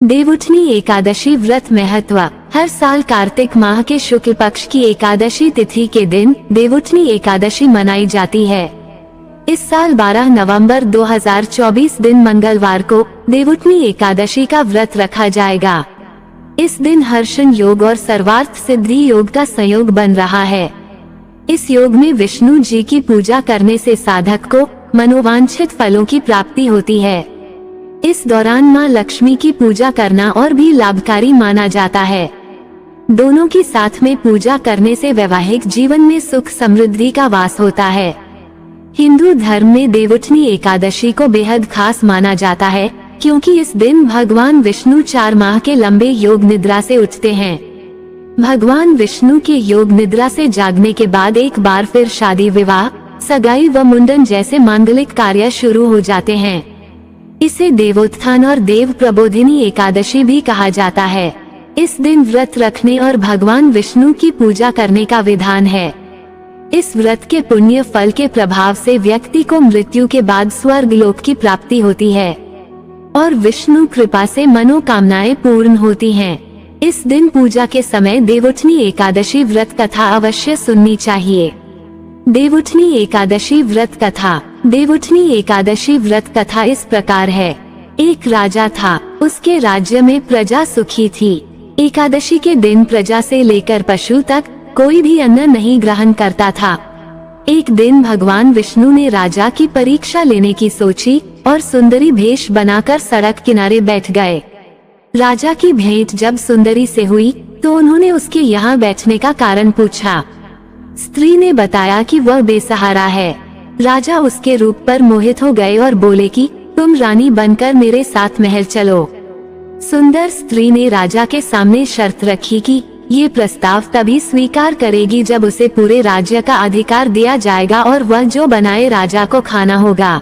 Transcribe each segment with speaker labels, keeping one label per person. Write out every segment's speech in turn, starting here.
Speaker 1: देवउठनी एकादशी व्रत महत्व। हर साल कार्तिक माह के शुक्ल पक्ष की एकादशी तिथि के दिन देवउठनी एकादशी मनाई जाती है। इस साल 12 नवंबर 2024 दिन मंगलवार को देवउठनी एकादशी का व्रत रखा जाएगा। इस दिन हर्षण योग और सर्वार्थ सिद्धि योग का संयोग बन रहा है। इस योग में विष्णु जी की पूजा करने से साधक को मनोवांछित फलों की प्राप्ति होती है। इस दौरान मां लक्ष्मी की पूजा करना और भी लाभकारी माना जाता है। दोनों की साथ में पूजा करने से वैवाहिक जीवन में सुख समृद्धि का वास होता है। हिंदू धर्म में देवउठनी एकादशी को बेहद खास माना जाता है, क्योंकि इस दिन भगवान विष्णु 4 माह के लंबे योग निद्रा से उठते हैं। भगवान विष्णु के योग निद्रा से जागने के बाद एक बार फिर शादी, विवाह, सगाई व मुंडन जैसे मांगलिक कार्य शुरू हो जाते हैं। इसे देवोत्थान और देव प्रबोधिनी एकादशी भी कहा जाता है। इस दिन व्रत रखने और भगवान विष्णु की पूजा करने का विधान है। इस व्रत के पुण्य फल के प्रभाव से व्यक्ति को मृत्यु के बाद स्वर्ग लोक की प्राप्ति होती है और विष्णु कृपा से मनोकामनाएं पूर्ण होती हैं। इस दिन पूजा के समय देवउठनी एकादशी व्रत कथा अवश्य सुननी चाहिए। देवउठनी एकादशी व्रत कथा। देवउठनी एकादशी व्रत कथा इस प्रकार है। एक राजा था, उसके राज्य में प्रजा सुखी थी। एकादशी के दिन प्रजा से लेकर पशु तक कोई भी अन्न नहीं ग्रहण करता था। एक दिन भगवान विष्णु ने राजा की परीक्षा लेने की सोची और सुंदरी भेष बनाकर सड़क किनारे बैठ गए। राजा की भेंट जब सुंदरी से हुई तो उन्होंने उसके यहाँ बैठने का कारण पूछा। स्त्री ने बताया कि वह बेसहारा है। राजा उसके रूप पर मोहित हो गए और बोले कि तुम रानी बनकर मेरे साथ महल चलो। सुंदर स्त्री ने राजा के सामने शर्त रखी कि ये प्रस्ताव तभी स्वीकार करेगी जब उसे पूरे राज्य का अधिकार दिया जाएगा और वह जो बनाए राजा को खाना होगा।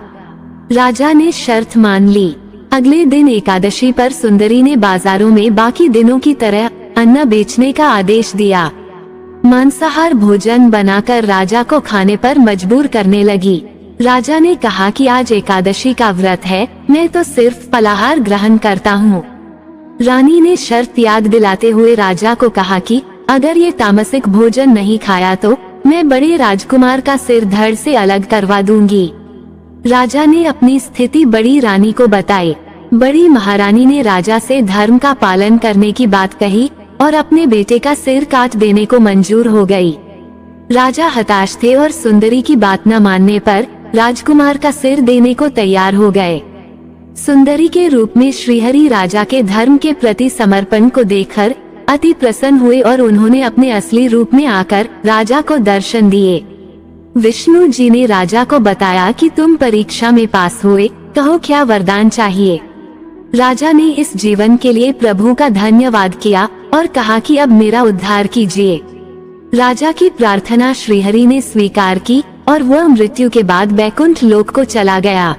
Speaker 1: राजा ने शर्त मान ली। अगले दिन एकादशी पर सुंदरी ने बाजारों में बाकी दिनों की तरह अन्न बेचने का आदेश दिया। मांसाहार भोजन बनाकर राजा को खाने पर मजबूर करने लगी। राजा ने कहा कि आज एकादशी का व्रत है, मैं तो सिर्फ फलाहार ग्रहण करता हूँ। रानी ने शर्त याद दिलाते हुए राजा को कहा कि अगर ये तामसिक भोजन नहीं खाया तो मैं बड़े राजकुमार का सिर धड़ से अलग करवा दूंगी। राजा ने अपनी स्थिति बड़ी रानी को बताई। बड़ी महारानी ने राजा से धर्म का पालन करने की बात कही और अपने बेटे का सिर काट देने को मंजूर हो गई। राजा हताश थे और सुंदरी की बात न मानने पर राजकुमार का सिर देने को तैयार हो गए। सुंदरी के रूप में श्रीहरि राजा के धर्म के प्रति समर्पण को देखकर अति प्रसन्न हुए और उन्होंने अपने असली रूप में आकर राजा को दर्शन दिए। विष्णु जी ने राजा को बताया कि तुम परीक्षा में पास हुए, कहो क्या वरदान चाहिए। राजा ने इस जीवन के लिए प्रभु का धन्यवाद किया और कहा कि अब मेरा उद्धार कीजिए। राजा की प्रार्थना श्रीहरि ने स्वीकार की और वह मृत्यु के बाद बैकुंठ लोक को चला गया।